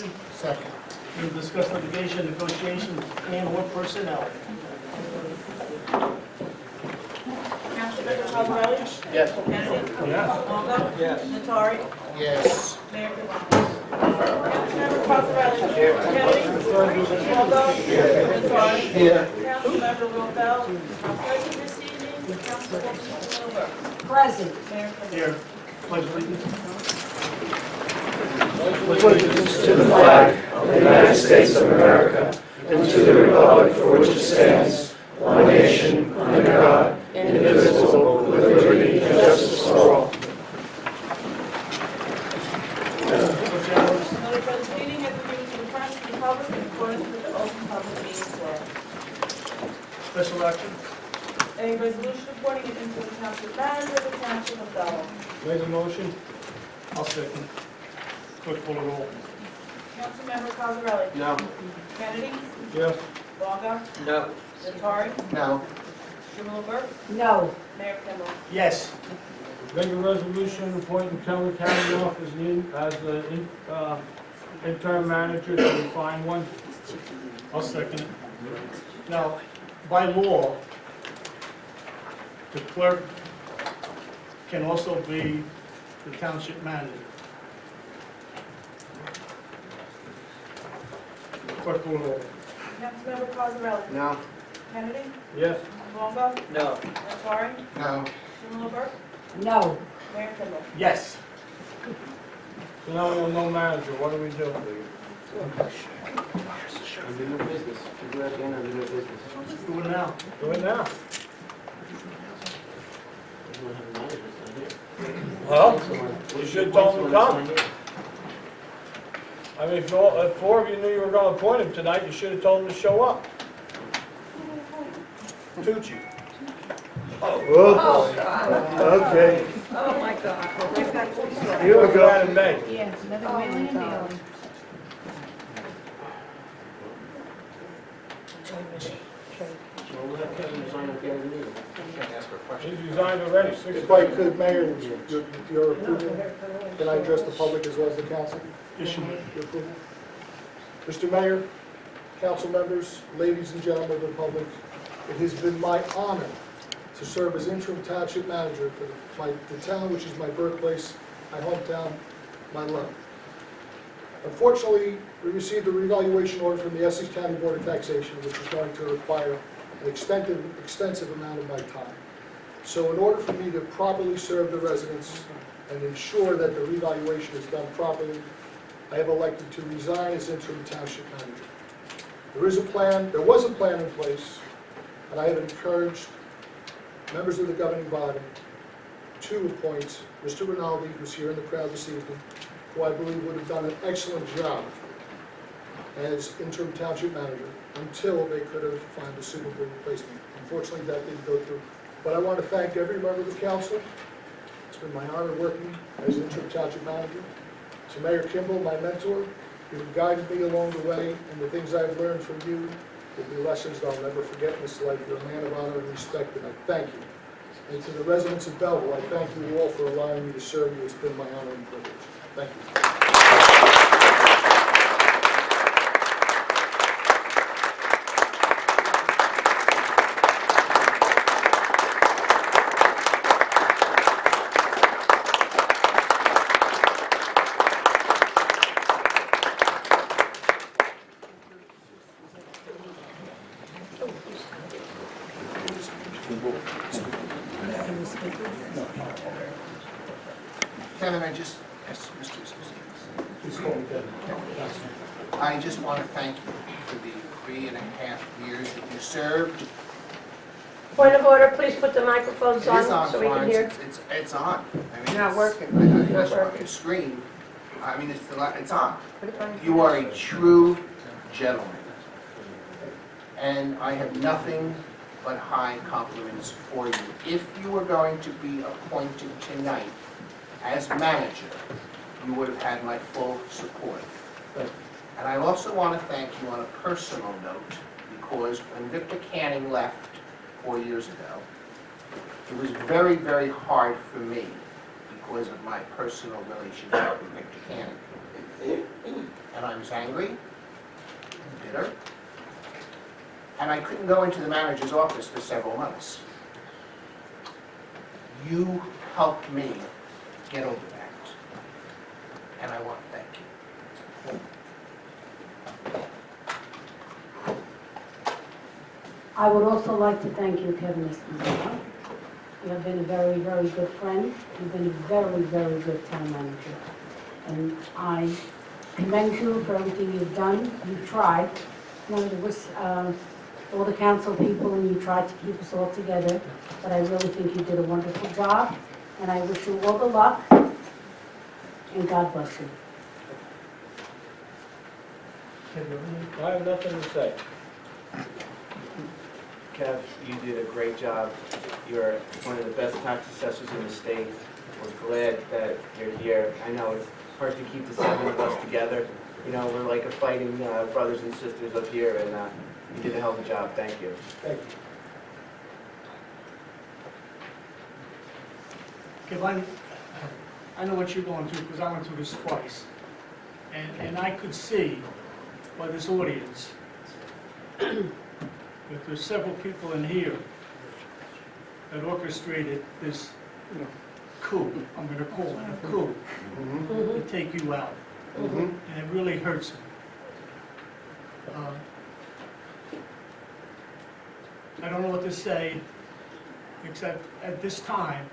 motion? Second. We'll discuss litigation, negotiations, and/or personnel. Councilmember Cosarelli? Yes. Kennedy? Yes. Longo? Yes. Nattari? Yes. Mayor Kimball? Councilmember Cosarelli? Kennedy? Longo? Nattari? Here. Councilmember Rovell? Present this evening. Councilwoman Silver? Present. Mayor Kimball? Here. Pledge allegiance. To the flag of the United States of America and to the republic for which it stands, one nation, under God, indivisible, with liberty and justice for all. Notice of this meeting has been given to the press and the public in accordance with the Open Public Meetings Law. Special action. A resolution appointing an interim township manager of the township of Belleville. Make a motion. I'll second. Clerk call the roll. Councilmember Cosarelli? No. Kennedy? Yes. Longo? No. Nattari? No. Strumelberg? No. Mayor Kimball? Yes. Make a resolution appointing Kelly Kavanaugh as the interim manager to find one. I'll second it. Now, by law, the clerk can also be the township manager. Clerk call the roll. Councilmember Cosarelli? No. Kennedy? Yes. Longo? No. Nattari? No. Strumelberg? No. Mayor Kimball? Yes. So now we have no manager, what do we do? Under new business. We're at the end of the new business. Do it now. Do it now. Well, you should have told him to come. I mean, if four of you knew you were going to appoint him tonight, you should have told him to show up. Tucci. Oh, God. Okay. Oh, my God. We've got two stories. You were glad in May. Yes, another wheeling and dealing. He's resigned already, 6 If I could, Mayor, with your approval, can I address the public as well as the council? Issue. Your approval? Mr. Mayor, council members, ladies and gentlemen of the public, it has been my honor to serve as interim township manager for the town which is my birthplace, my hometown, my love. Unfortunately, we received a revaluation order from the Essex County Board of Taxation, which is going to require an extensive amount of my time. So in order for me to properly serve the residents and ensure that the revaluation is done properly, I have elected to resign as interim township manager. There was a plan in place, and I have encouraged members of the governing body to appoint Mr. Rinaldi, who's here in the crowd this evening, who I believe would have done an excellent job as interim township manager until they could have found a suitable replacement. Unfortunately, that didn't go through. But I want to thank every member of the council. It's been my honor working as interim township manager. To Mayor Kimball, my mentor, you've guided me along the way, and the things I've learned from you will be lessons that I'll never forget in this life. You're a man of honor and respect, and I thank you. And to the residents of Belleville, I thank you all for allowing me to serve you. It's been my honor and privilege. Thank you. Kevin, yes, Mr. Esposito. Please call me Kevin. I just want to thank you for the 3.5 years that you served. Point of order, please put the microphones It is on on, so we can Florence. hear. It's on. I mean, Not it's- working. Unless Not you're on working. your screen, I mean, it's on. Put it on. You are a true gentleman. And I have nothing but high compliments for you. If you were going to be appointed tonight as manager, you would have had my full support. And I also want to thank you on a personal note, because when Victor Canning left 4 years ago, it was very, very hard for me because of my personal relationship with Victor Canning. and I was angry and bitter, and I couldn't go into the manager's office for several months. You helped me get over that, and I want to thank you. I would also like to thank you, Kevin Esposito. You have been a very, very good friend. You've been a very, very good town manager. And I commend you for everything you've done. You've tried. You know, there was all the council people, and you tried to keep us all together. But I really think you did a wonderful job, and I wish you all the luck, and God bless you. I have nothing to say. Kev, you did a great job. You're one of the best tax assessors in the state. We're glad that you're here. I know it's hard to keep the seven of us together. You know, we're like a fighting brothers and sisters up here, and you did a hell of a job. Thank you. Thank you. Okay, I know what you're going through, because I went through this twice. And I could see by this audience, if there's several people in here that orchestrated this, coup, I'm gonna call it a coup, to take you out. And it really hurts me. I don't know what to say, except at this time,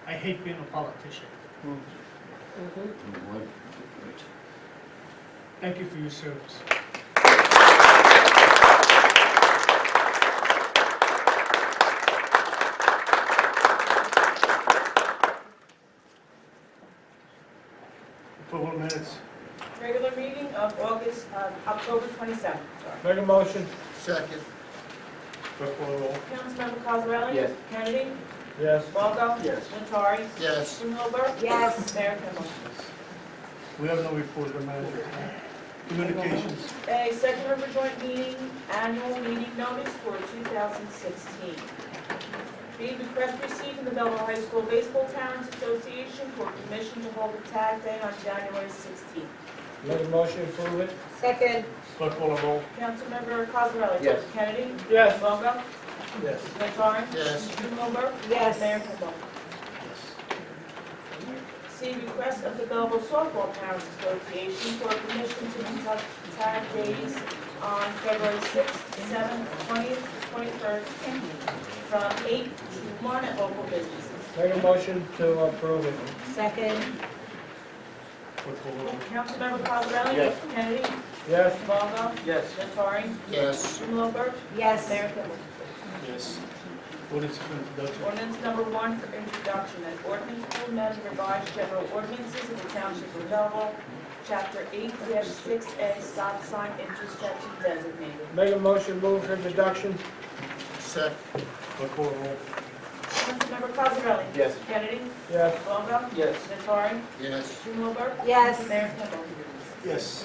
I hate being a politician. Thank you for your service. Approval of minutes. Regular meeting of October 27th, sorry. Make a motion. Second. Clerk call the roll. Councilmember Cosarelli? Yes. Kennedy? Yes. Longo? Yes. Nattari? Yes. Strumelberg? Yes. Mayor Kimball? We have no report of the manager. Communications. A second river joint meeting, annual meeting notice for 2016. B, request received from the Belleville High School Baseball Parents Association for permission to hold a tag day on January 16th. Make a motion to approve it. Second. Clerk call the roll. Councilmember Cosarelli? Yes. Kennedy? Yes. Longo? Yes. Nattari? Yes. Strumelberg? Yes. Mayor Kimball? C, request of the Belleville Softball Parents Association for permission to conduct tag days on February 6th, 7th, 20th, 21st, from 8 to 1 at local businesses. Make a motion to approve it. Second. Clerk call the roll. Councilmember Cosarelli? Yes. Kennedy? Yes. Longo? Yes. Nattari? Yes. Strumelberg? Yes. Mayor Kimball? Yes. Ordinance for introduction. Ordinance number 1 for introduction, an ordinance to amend revised general ordinances of the Township of Belleville, Chapter 8-6A, stop sign intersection designated. Make a motion, move for introduction. Second. Clerk call the roll. Councilmember Cosarelli? Yes. Kennedy? Yes. Longo? Yes. Nattari? Yes. Strumelberg? Yes. Mayor Kimball? Yes.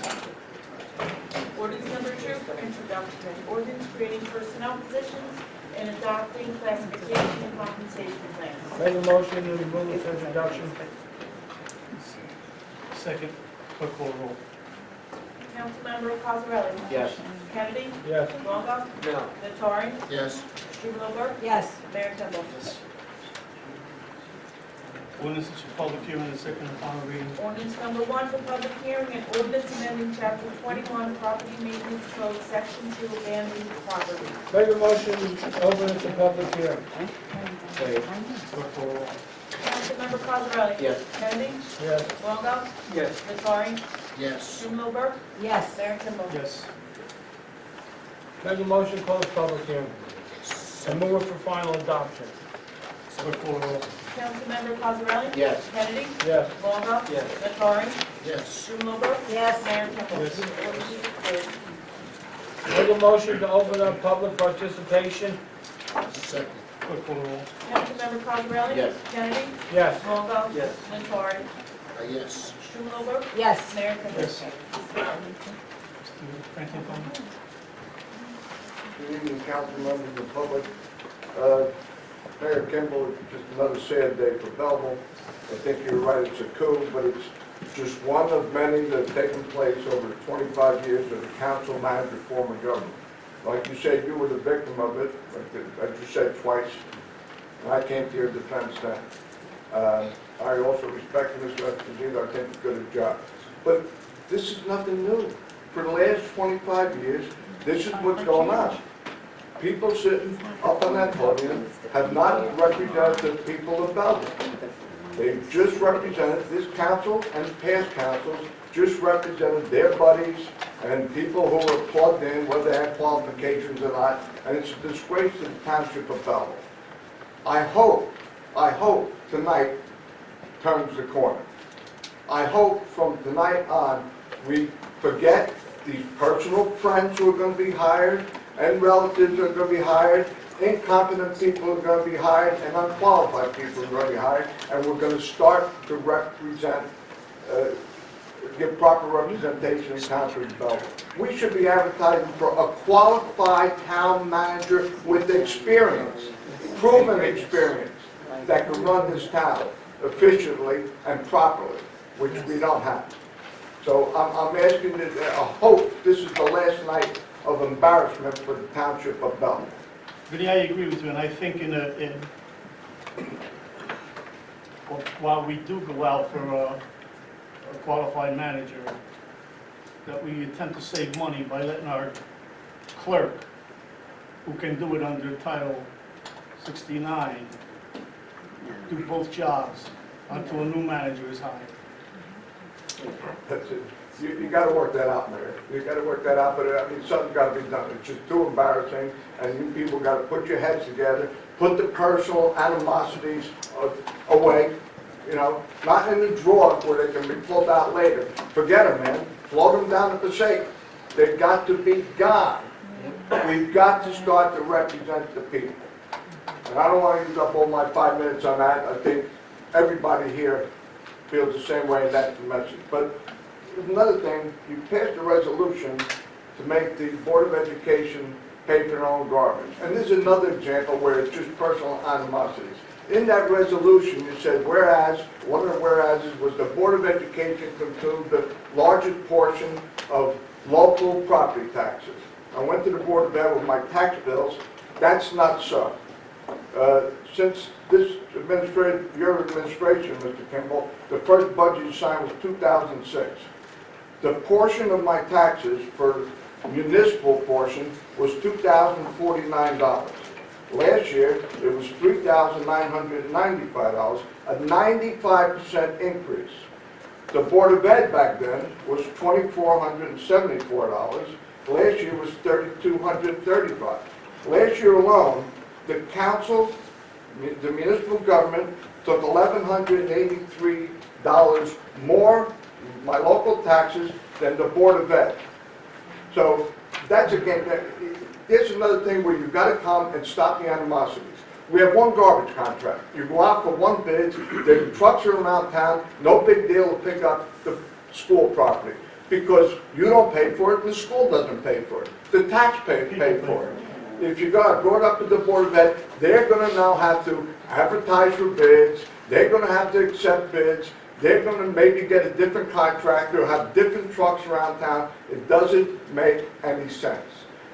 Ordinance number 2 for introduction, an ordinance creating personnel positions and adopting classification and compensation plans. Make a motion to move it for introduction. Second. Clerk call the roll. Councilmember Cosarelli? Yes. Kennedy? Yes. Longo? No. Nattari? Yes. Strumelberg? Yes. Mayor Kimball? Yes. Ordinance is for public hearing and second and final reading. Ordinance number 1 for public hearing, and ordinance amending chapter 21, property maintenance code, section 2, abandoned property. Make a motion to open it to public hearing. Second. Clerk call the roll. Councilmember Cosarelli? Yes. Kennedy? Yes. Longo? Yes. Nattari? Yes. Strumelberg? Yes. Mayor Kimball? Yes. Make a motion to close public hearing. And move it for final adoption. Clerk call the roll. Councilmember Cosarelli? Yes. Kennedy? Yes. Longo? Yes. Nattari? Yes. Strumelberg? Yes. Mayor Kimball? Yes. Ordinance is approved. Make a motion to open up public participation. Second. Clerk call the roll. Councilmember Cosarelli? Yes. Kennedy? Yes. Longo? Yes. Nattari? Yes. Strumelberg? Yes. Mayor Kimball? Yes. Mr. Franklin, comment? Good evening, council members of the public. Mayor Kimball, it's just another sad day for Belleville. I think you're right, it's a coup, but it's just one of many that have taken place over 25 years of the council manager form of government. Like you said, you were the victim of it, like you said twice, and I came to your defense then. I also respect Mr. Esposito, I think he did a good job. But this is nothing new. For the last 25 years, this is what's going on. People sitting up on that podium have not represented the people of Belleville. They've just represented, this council and past councils, just represented their buddies and people who were plugged in, whether they had qualifications or not, and it's a disgrace to the township of Belleville. I hope tonight turns the corner. I hope from tonight on, we forget these personal friends who are going to be hired and relatives who are going to be hired, incompetent people are going to be hired, and unqualified people are going to be hired, and we're going to start to represent, give proper representation in Council of Belleville. We should be advertising for a qualified town manager with experience, proven experience, that can run this town efficiently and properly, which we don't have. So I'm asking that, I hope this is the last night of embarrassment for the township of Belleville. Vinny, I agree with you, and I think while we do go out for a qualified manager, that we attempt to save money by letting our clerk, who can do it under Title 69, do both jobs until a new manager is hired. That's it. You got to work that out, Mayor. You got to work that out, but I mean, something's got to be done. It's just too embarrassing, and you people got to put your heads together, put the personal animosities away, you know, not in the drawer where they can be pulled out later. Forget them, man. Float them down the Passaic. They've got to be gone. We've got to start to represent the people. And I don't want to use up all my 5 minutes on that. I think everybody here feels the same way, and that's the message. But another thing, you passed a resolution to make the Board of Education pay for their own garbage. And this is another example where it's just personal animosities. In that resolution, you said, whereas, one of the whereases was the Board of Education consumed the largest portion of local property taxes. I went to the Board of Ed with my tax bills. That's not so. Since this your administration, Mr. Kimball, the first budget you signed was 2006. The portion of my taxes for municipal portion was $2,049. Last year, it was $3,995, a 95% increase. The Board of Ed back then was $2,474. Last year was $3,235. Last year alone, the council, the municipal government, took $1,183 more, my local taxes, than the Board of Ed. So that's again, there's another thing where you've got to come and stop the animosities. We have one garbage contract. You go out for one bid, the trucks are around town, no big deal to pick up the school property. Because you don't pay for it, and the school doesn't pay for it. The taxpayers pay for it. If you got brought up to the Board of Ed, they're going to now have to advertise for bids, they're going to have to accept bids, they're going to maybe get a different contractor, have different trucks around town. It doesn't make any sense.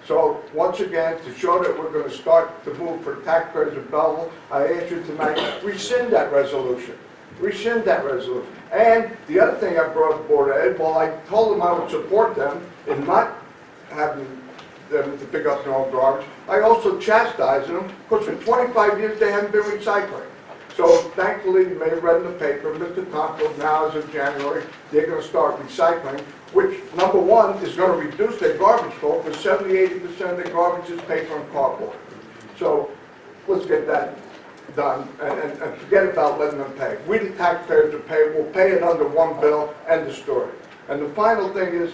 So once again, to show that we're going to start to move for taxpayers of Belleville, I ask you tonight, rescind that resolution. Rescind that resolution. And the other thing I brought to the Board of Ed, well, I told them I would support them in not having them to pick up their own garbage. I also chastised them because for 25 years they haven't been recycling. So thankfully, you may have read in the paper, Mr. Tonko, now as of January, they're going to start recycling, which, number one, is going to reduce their garbage flow because 70–80% of their garbage is paper and cardboard. So let's get that done and forget about letting them pay. We, the taxpayers, will pay. We'll pay it under one bill, end of story. And the final thing is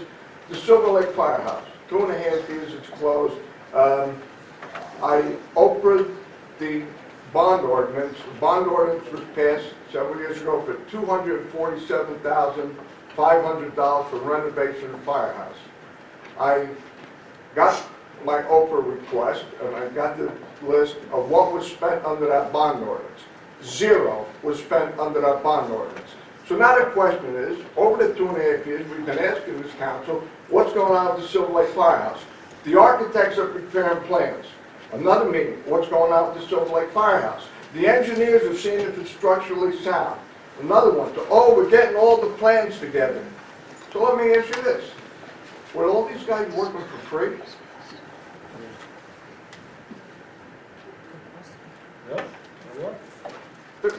the Silver Lake Firehouse. 2.5 years it's closed. I opened the bond ordinance. The bond ordinance was passed several years ago for $247,500 for renovation of the firehouse. I got my Oprah request, and I got the list of what was spent under that bond ordinance. Zero was spent under that bond ordinance. So now the question is, over the 2.5 years, we've been asking this council, what's going on with the Silver Lake Firehouse? The architects are preparing plans. Another meeting, what's going on with the Silver Lake Firehouse? The engineers are seeing if it's structurally sound. Another one, oh, we're getting all the plans together. So let me ask you this. Were all these guys working for free?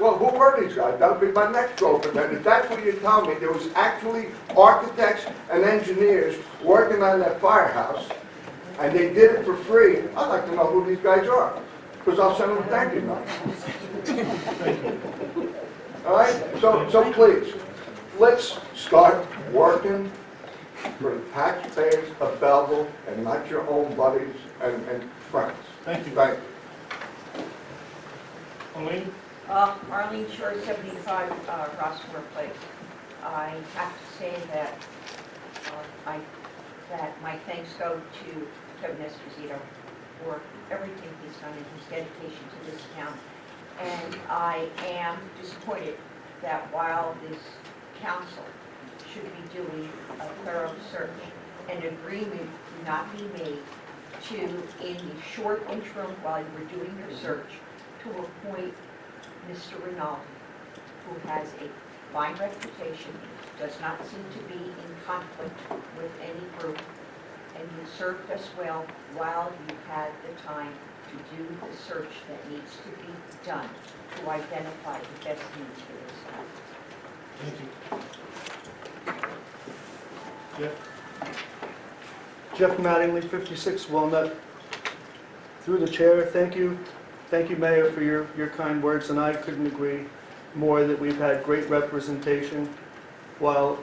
Well, who were these guys? That would be my next open. And if that's what you're telling me, there was actually architects and engineers working on that firehouse, and they did it for free, I'd like to know who these guys are, because I'll send them a thank you note. All right? So please, let's start working for the taxpayers of Belleville and not your own buddies and friends. Thank you. Thank you. Elaine? Arlene Shore, 75 Rossmore Place. I have to say that that my thanks go to Kevin Esposito for everything he's done and his dedication to this town. And I am disappointed that while this council should be doing a thorough search, an agreement would not be made to, in the short interim while you were doing your search, to appoint Mr. Rinaldi, who has a fine reputation, does not seem to be in conflict with any group, and you served us well while you had the time to do the search that needs to be done to identify the best needs for this town. Thank you. Jeff? Jeff Mattingly, 56 Walnut. Through the chair, thank you, Mayor, for your kind words, and I couldn't agree more that we've had great representation while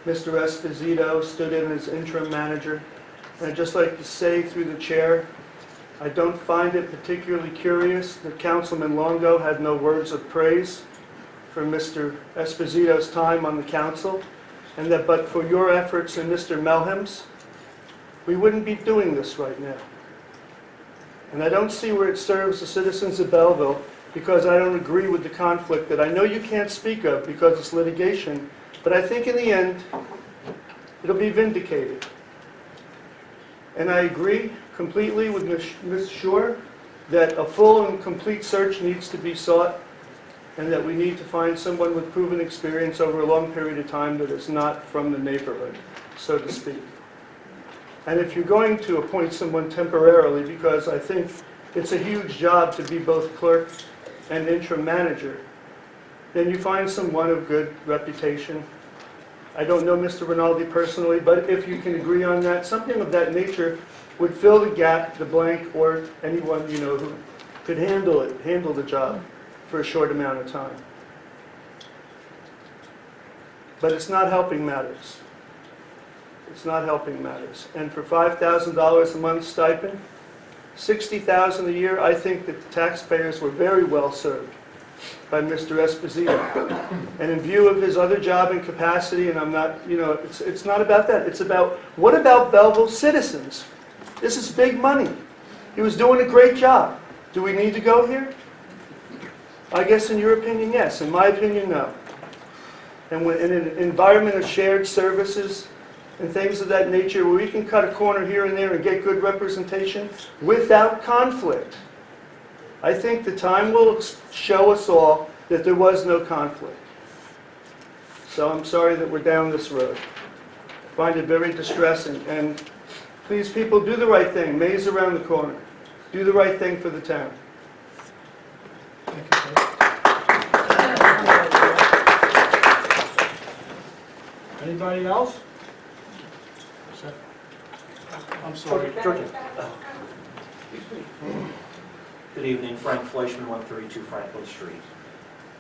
Mr. Esposito stood in as interim manager. And I'd just like to say through the chair, I don't find it particularly curious that Councilman Longo had no words of praise for Mr. Esposito's time on the council, and that but for your efforts and Mr. Melham's, we wouldn't be doing this right now. And I don't see where it serves the citizens of Belleville, because I don't agree with the conflict that I know you can't speak of because it's litigation, but I think in the end, it'll be vindicated. And I agree completely with Ms. Shore that a full and complete search needs to be sought, and that we need to find someone with proven experience over a long period of time that is not from the neighborhood, so to speak. And if you're going to appoint someone temporarily, because I think it's a huge job to be both clerk and interim manager, then you find someone of good reputation. I don't know Mr. Rinaldi personally, but if you can agree on that, something of that nature would fill the gap, the blank, or anyone you know who could handle the job for a short amount of time. But it's not helping matters. It's not helping matters. And for $5,000 a month stipend, $60,000 a year, I think that the taxpayers were very well served by Mr. Esposito. And in view of his other job and capacity, and I'm not, it's not about that. It's about, what about Belleville citizens? This is big money. He was doing a great job. Do we need to go here? I guess in your opinion, yes. In my opinion, no. And in an environment of shared services and things of that nature, where we can cut a corner here and there and get good representation without conflict, I think the time will show us all that there was no conflict. So I'm sorry that we're down this road. I find it very distressing. And please, people, do the right thing. May's around the corner. Do the right thing for the town. Thank you, Jeff. Anybody else? I'm sorry. Good evening, Frank Fleischman, 132 Franklin Street.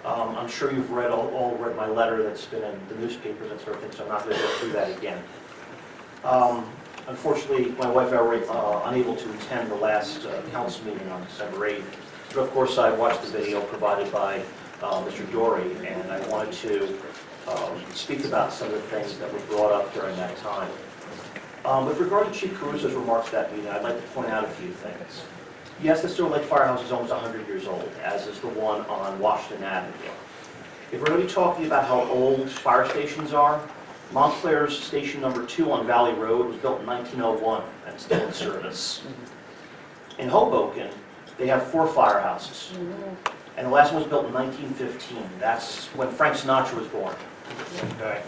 I'm sure you've all read my letter that's been in the newspapers and sort of things, so I'm not going to go through that again. Unfortunately, my wife and I were unable to attend the last council meeting on December 8th, but of course I watched the video provided by Mr. Dory, and I wanted to speak about some of the things that were brought up during that time. With regard to Chief Caruso's remarks at that meeting, I'd like to point out a few things. Yes, the Silver Lake Firehouse is almost 100 years old, as is the one on Washington Avenue. If we're going to be talking about how old fire stations are, Montclair's Station Number 2 on Valley Road was built in 1901 and still in service. In Hoboken, they have 4 firehouses, and the last one was built in 1915. That's when Frank Sinatra was born. Okay.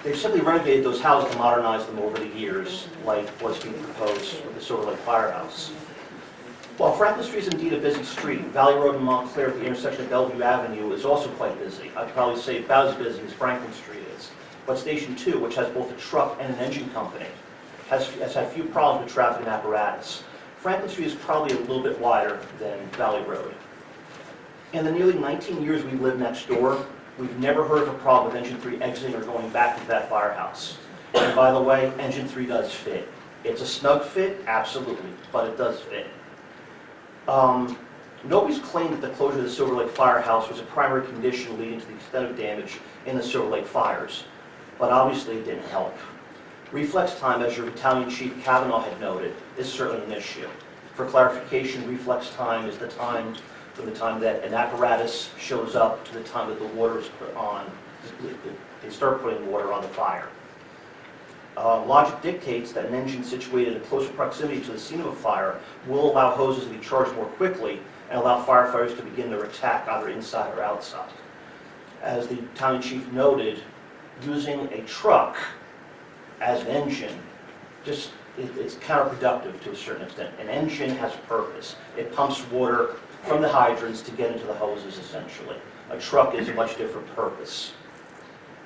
They've simply renovated those houses to modernize them over the years, like what's being proposed with the Silver Lake Firehouse. While Franklin Street is indeed a busy street, Valley Road in Montclair at the intersection of Belleville Avenue is also quite busy. I'd probably say about as busy as Franklin Street is. But Station 2, which has both a truck and an engine company, has had few problems with traffic and apparatus. Franklin Street is probably a little bit wider than Valley Road. In the nearly 19 years we've lived next door, we've never heard of a problem with Engine 3 exiting or going back into that firehouse. And by the way, Engine 3 does fit. It's a snug fit, absolutely, but it does fit. Nobody's claimed that the closure of the Silver Lake Firehouse was a primary condition leading to the extent of damage in the Silver Lake fires, but obviously it didn't help. Reflex time, as your Battalion Chief Kavanaugh had noted, is certainly an issue. For clarification, reflex time is the time from the time that an apparatus shows up to the time that the water is put on, they start putting water on the fire. Logic dictates that an engine situated in close proximity to the scene of a fire will allow hoses to be charged more quickly and allow firefighters to begin their attack either inside or outside. As the Battalion Chief noted, using a truck as an engine, it's counterproductive to a certain extent. An engine has a purpose. It pumps water from the hydrants to get into the hoses, essentially. A truck is a much different purpose.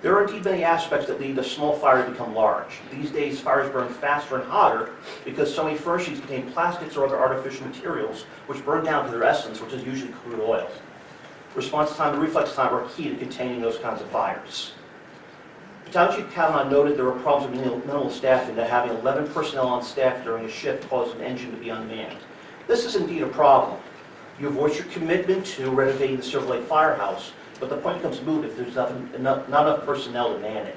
There are indeed many aspects that lead a small fire to become large. These days, fires burn faster and hotter because so many furnishings contain plastics or other artificial materials which burn down to their essence, which is usually crude oil. Response time and reflex time are key to containing those kinds of fires. Battalion Chief Kavanaugh noted there were problems with minimal staffing, that having 11 personnel on staff during a shift caused an engine to be unmanned. This is indeed a problem. You voice your commitment to renovating the Silver Lake Firehouse, but the point becomes moot if there's not enough personnel to man it.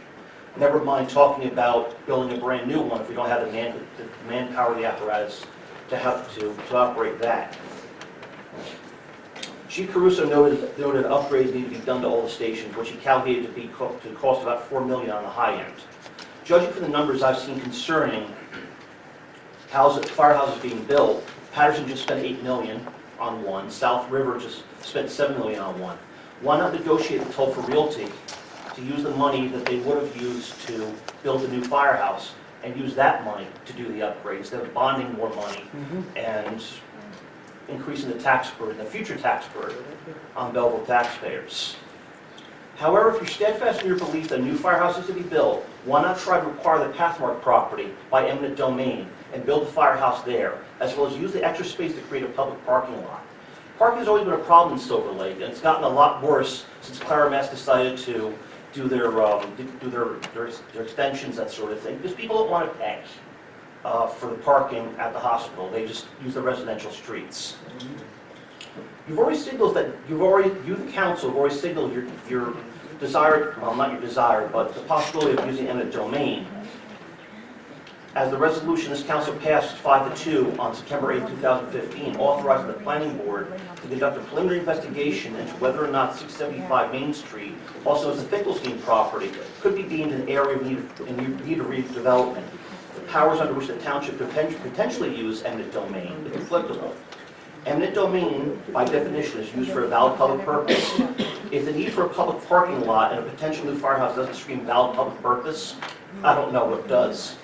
Never mind talking about building a brand new one if we don't have the manpower, the apparatus to operate that. Chief Caruso noted upgrades need to be done to all the stations, which he calculated to cost about $4 million on the high end. Judging from the numbers I've seen concerning firehouses being built, Patterson just spent $8 million on one. South River just spent $7 million on one. Why not negotiate the toll for realty to use the money that they would have used to build a new firehouse and use that money to do the upgrade instead of bonding more money and increasing the tax burden, the future tax burden on Belleville taxpayers. However, if you're steadfast in your belief that a new firehouse is to be built, why not try to acquire the Pathmark property by eminent domain and build the firehouse there, as well as use the extra space to create a public parking lot? Parking has always been a problem in Silver Lake, and it's gotten a lot worse since Claramas decided to do their extensions, that sort of thing, because people don't want to pay for the parking at the hospital. They just use the residential streets. You've already signaled that you, the council, have already signaled your desire, well, not your desire, but the possibility of using eminent domain. As the resolution this council passed 5-2 on September 8, 2015, authorizing the planning board to conduct a preliminary investigation into whether or not 675 Main Street, also as the Finkelstein property, could be deemed an area in need of redevelopment. The powers under which the township could potentially use eminent domain is applicable. Eminent domain, by definition, is used for a valid public purpose. If the need for a public parking lot and a potential new firehouse doesn't scream valid public purpose, I don't know what does.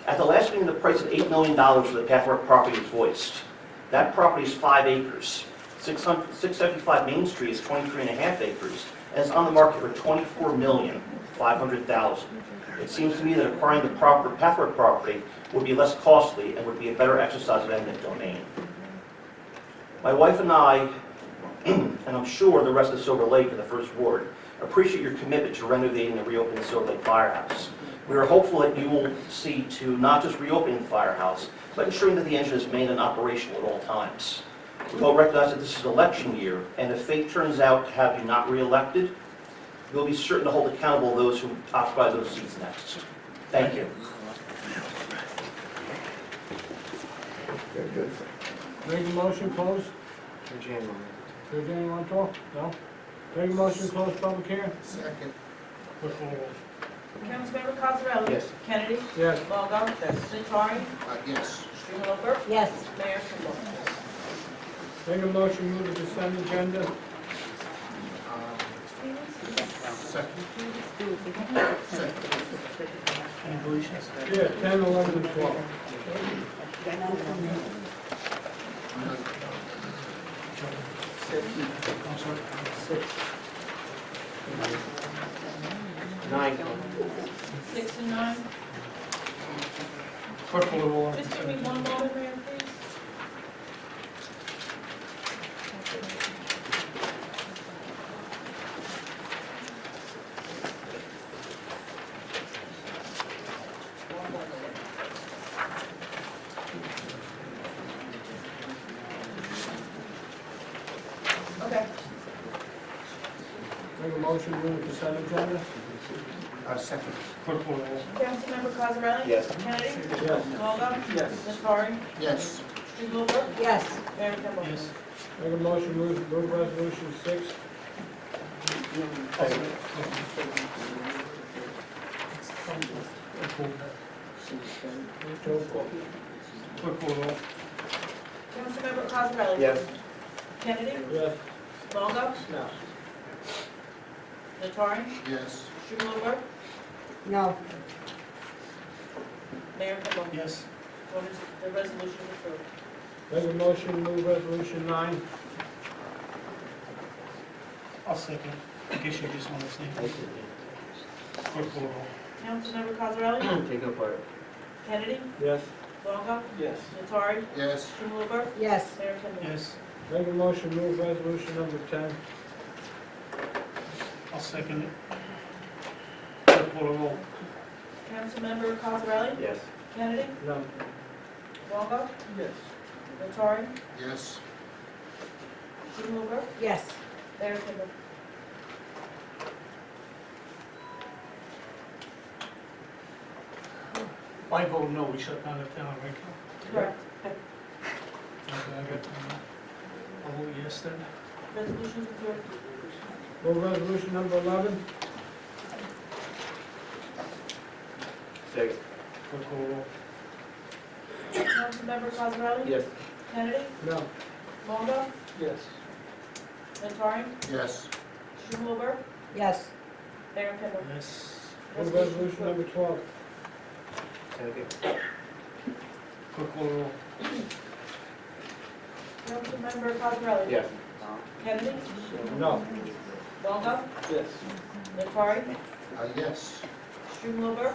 At the last meeting, the price of $8 million for the Pathmark property was voiced. That property is 5 acres. 675 Main Street is 23.5 acres, and it's on the market for $24,500,000. It seems to me that acquiring the Pathmark property would be less costly and would be a better exercise of eminent domain. My wife and I, and I'm sure the rest of Silver Lake in the First Ward, appreciate your commitment to renovating and reopening the Silver Lake Firehouse. We are hopeful that you will see to not just reopening the firehouse, but ensuring that the engine is maintained and operational at all times. We all recognize that this is an election year, and if fate turns out to have you not re-elected, we'll be certain to hold accountable those who occupy those seats next. Thank you. Very good. Make a motion, close. For January. Does anyone talk? No? Make a motion to close public hearing? Second. Clerk call the roll. Councilmember Cosarelli? Yes. Kennedy? Yes. Longo? Nattari? Yes. Strumelberg? Yes. Mayor Kimball? Make a motion, move the consent agenda? Second. Any deletions? Yeah, 10, 11, and 12. I'm sorry. 9. 6 and 9? Clerk call the roll on Just give consent me agenda. one moment, Mayor, please. Okay. Make a motion, move the consent agenda? Second. Clerk call the roll. Councilmember Cosarelli? Yes. Kennedy? Yes. Longo? Yes. Nattari? Yes. Strumelberg? Yes. Mayor Kimball? Yes. Make a motion, move resolution 6? Clerk call the roll. Councilmember Cosarelli? Yes. Kennedy? Yes. Longo? No. Nattari? Yes. Strumelberg? No. Mayor Kimball? Yes. The resolution is approved. Make a motion, move resolution 9? I'll second. I guess you just want to say. Clerk call the roll. Councilmember Cosarelli? Take no part. Kennedy? Yes. Longo? Yes. Nattari? Yes. Strumelberg? Yes. Mayor Kimball? Yes. Make a motion, move resolution number 10? I'll second it. Clerk call the roll. Councilmember Cosarelli? Yes. Kennedy? No. Longo? Yes. Nattari? Yes. Strumelberg? Yes. Mayor Kimball? If I vote no, we shut down the town, right? Correct. Okay, I got, I'll vote yes then. Resolution is approved. Move resolution number 11? Second. Clerk call the roll. Councilmember Cosarelli? Yes. Kennedy? No. Longo? Yes. Nattari? Yes. Strumelberg? Yes. Mayor Kimball? Yes. Move resolution number 12? Second. Clerk call the roll. Councilmember Cosarelli? Yes. Kennedy? No. Longo? Yes. Nattari? Yes. Strumelberg?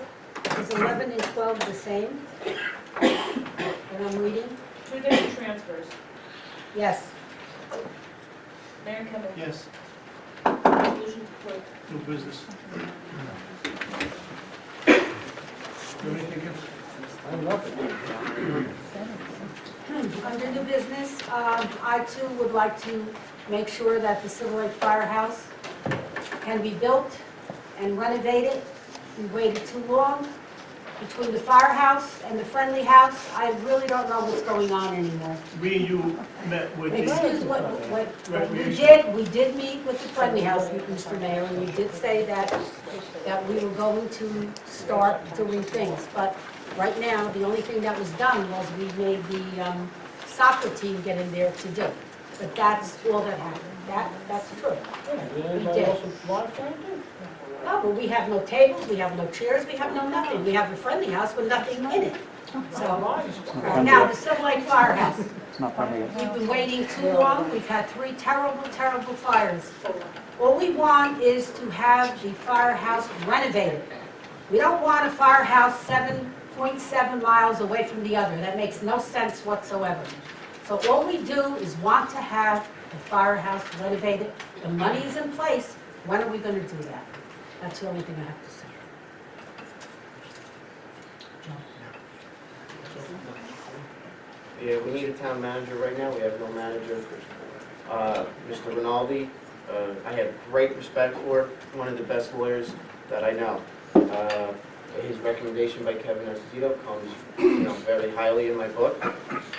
Is 11 and 12 the same? That I'm reading? 2 different transfers. Yes. Mayor Kimball? Yes. Resolution is approved. New business. Do anything else? I'm nothing. Under new business, I too would like to make sure that the Silver Lake Firehouse can be built and renovated. We waited too long between the firehouse and the friendly house. I really don't know what's going on anymore. Me and you met with the, Excuse what we did meet with the friendly house, Mr. Mayor, and we did say that we were going to start doing things. But right now, the only thing that was done was we made the soccer team get in there to do. But that's all that happened. That's true. Did anybody did. else apply for anything? No, but we have no tables, we have no chairs, we have no nothing. We have a friendly house with nothing in it. So, now, the Silver Lake Firehouse. We've been waiting too long. We've had 3 terrible, terrible fires. All we want is to have the firehouse renovated. We don't want a firehouse 7.7 miles away from the other. That makes no sense whatsoever. So all we do is want to have the firehouse renovated. The money is in place. When are we going to do that? That's the only thing I have to say. Yeah, we need a town manager right now, we have no manager. Mr. Rinaldi, I have great respect for, one of the best lawyers that I know. His recommendation by Kevin Esposito comes, very highly in my book.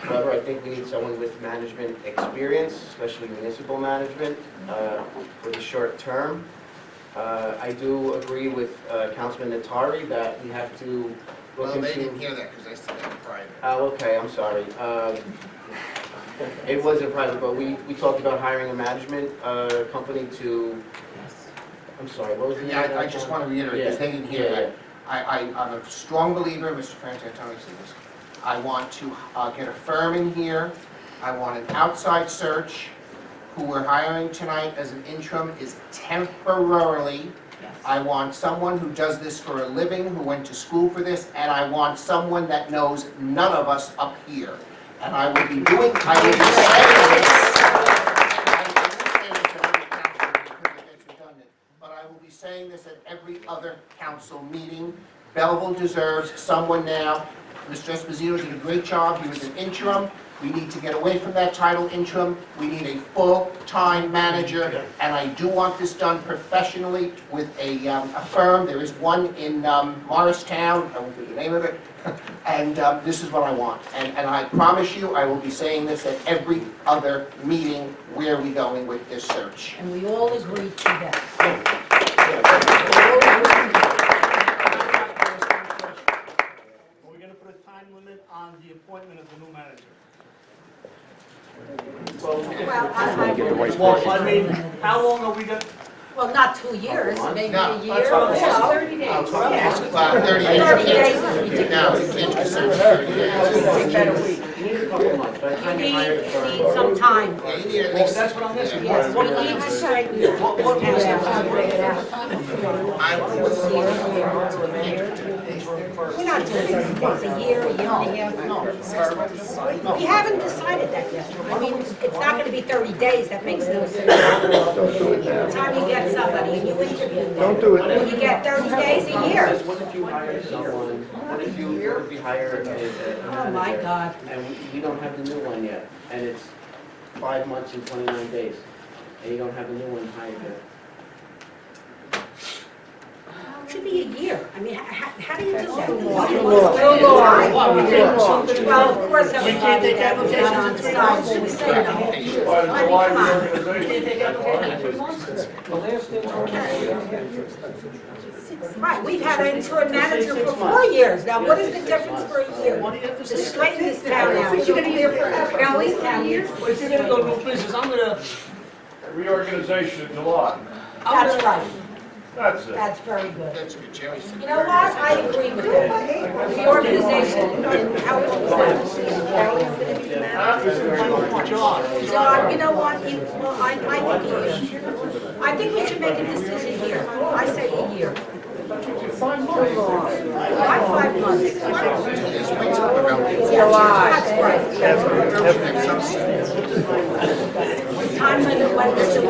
However, I think we need someone with management experience, especially municipal management, for the short term. I do agree with Councilman Natari that we have to look Well, they into... didn't hear that because I said that in private. Oh, okay, I'm sorry. It wasn't private, but we talked about hiring a management company to... I'm sorry, what was the name of Yeah, that? I just want to reiterate, because they didn't hear Yeah, that. I'm a strong believer, Mr. Frantantoni said this. I want to get a firm in here. I want an outside search. Who we're hiring tonight as an interim is temporarily. I want someone who does this for a living, who went to school for this, and I want someone that knows none of us up here. And I will be doing, I will be saying this. I will say this at every council meeting because it gets redundant, but I will be saying this at every other council meeting. Belleville deserves someone now. Mr. Esposito did a great job. He was an interim. We need to get away from that title interim. We need a full-time manager, and I do want this done professionally with a firm. There is one in Morristown, I won't give the name of it, and this is what I want. And I promise you, I will be saying this at every other meeting. Where are we going with this search? And we all agree to that. Are we gonna put a time limit on the appointment of the new manager? Well, I Well, I mean, how long are we gonna? well, not 2 years, maybe No, a year that's or what I'm so. 30 days. Yeah. 30 days. 30 days is ridiculous. No, you can't do a search in 30 days. You need a couple of months, by the You time you need, hire the firm. need some time. Yeah, you need at Well, least. that's what I'm missing. Yes, we need to straighten this What town was out. We're not doing 60 days, a year and a half. We haven't decided that yet. I mean, it's not gonna be 30 days, that makes no sense. By the time you get somebody and you interview them. Don't do it. You get 30 days a year. What if you hire someone, what if you hire a Oh, my manager, God. and we don't have the new one yet, and it's 5 months and 29 days, and you don't have the new one hired yet? It should be a year. I mean, how do you do that? Something- Well, of course, We can't take everybody that was not on applications the in 3 side months. will say no. I mean, come on. We can't take applications in 3 months? Right, we've had an interim manager for 4 years. Now, what is the difference for a year? What do you have to To say? straighten this town out. You're gonna be here forever. At least 10 years. Well, if you're gonna go new business, I'm gonna, Reorganization in July. That's right. That's it. That's very good. That's good, Jerry said. You know what? I agree with that. The organization and how it was John, you know what? I think we should make a decision here. I say a year. Why 5 months? Just wait till November. That's right. Time limit when Mr.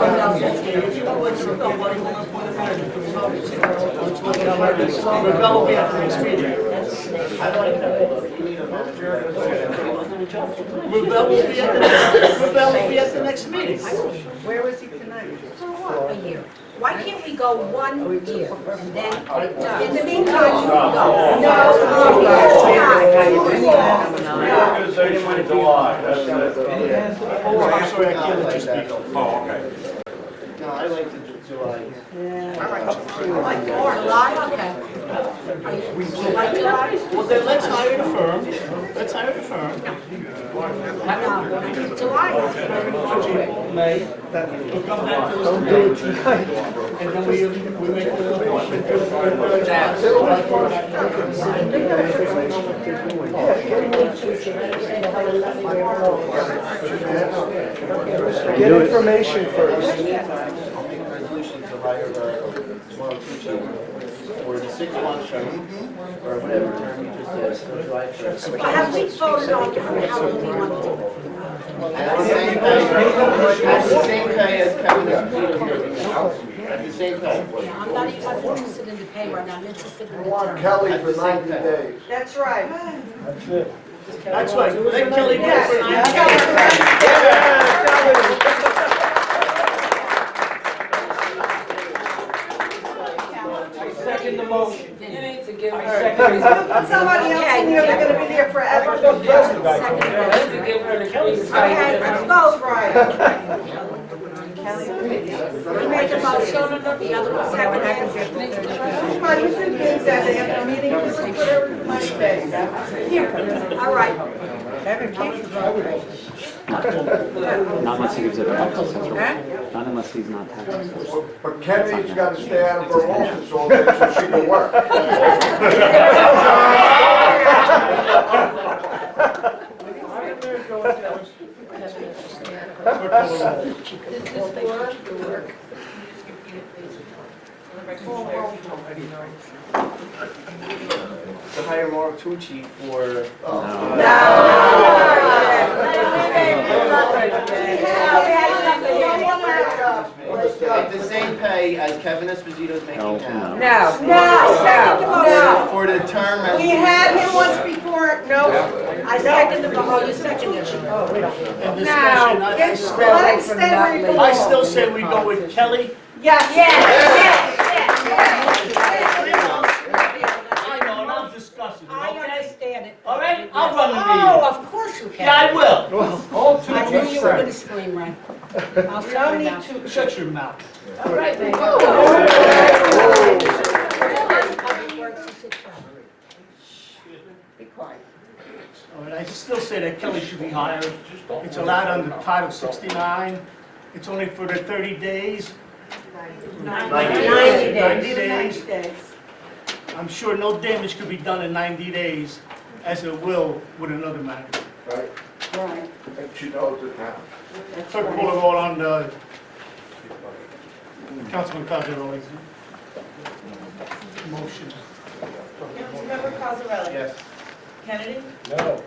Rebel will be at the next meeting. I'd like that, you need a manager. Rebel will be at the next meeting. Where was he tonight? A year. Why can't we go 1 year and then, in the meantime, you can go? No. Reorganization in July, that's it. I'm sorry, I can't let you speak. Oh, okay. No, I like the July. July, okay. You like July? Well, then let's hire the firm. Let's hire the firm. No, July is May. We'll come back to this tonight. And then we make the appointment for the Get information first. I'll make a resolution to hire tomorrow teaching for the 6 month term, or whatever term you just said, so July 1st. Well, have we voted on how long we want to do it? At the same pay as Kevin Esposito here. At the same pay. I'm not even interested in the pay right now, I'm interested in the term. Kelly for 90 days. That's right. That's right. Let Kelly do it for 90 days. Second the motion. You need to give Somebody else in here, they're gonna be there forever. That's the guy. Okay, let's vote. You made the motion, the other one seconded. Well, you do things at the meeting, just put everything in my face. Here, all right. Not unless he gives it a tax assessor. Not unless he's not tax assessor. But Kennedy's got to stay out of her office all day so she can work. To hire Mauro Tucci for, at the same pay as Kevin Esposito's making No, now. No, second the motion. For the term as. We had him once before, no, I second the, oh, you seconded it. And No, discussion, let him stay where he I belongs. still say we go with Kelly. Yes. I know, and I'm discussing it, I okay? understand it. All right, I'll run the Oh, meeting. of course you can. Yeah, I will. All I knew you were gonna scream, Ray. I'll shut No it need down. to shut your mouth. All right, then. Be quiet. All right, I still say that Kelly should be hired. It's allowed under Title 69. It's only for the 30 days. 90 days. I'm sure no damage could be done in 90 days as it will with another manager. Right? Right. And she knows it now. Clerk, call the roll on the Councilman Cosarelli's motion. Councilmember Cosarelli? Yes. Kennedy? No.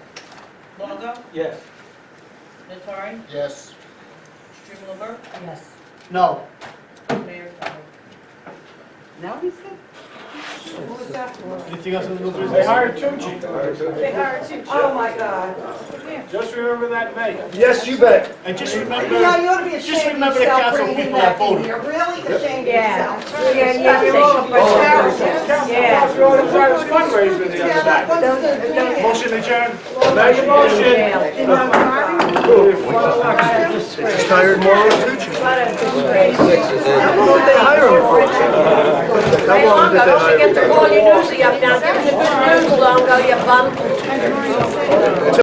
Longo? Yes. Nattari? Yes. Strumelberg? Yes. No. Mayor Condon? Now he said. What was that for? Anything else in the new They business? hired Tucci. They hired you. Oh, my God. Just remember that May. Yes, you bet. And just You know, remember, you ought to be just ashamed of remember the yourself council bringing him people that back in voted. here. Really ashamed of Yeah. yourself. Yeah, you're all a bunch of cowards. Yeah. We ought to try this fundraiser the other night. Motion adjourned. Now your motion. Just hired Mauro Tucci. How long did they hire him for? How long did they Don't hire forget him to for? call your newsie up now. Give him the good news, Longo, you bum.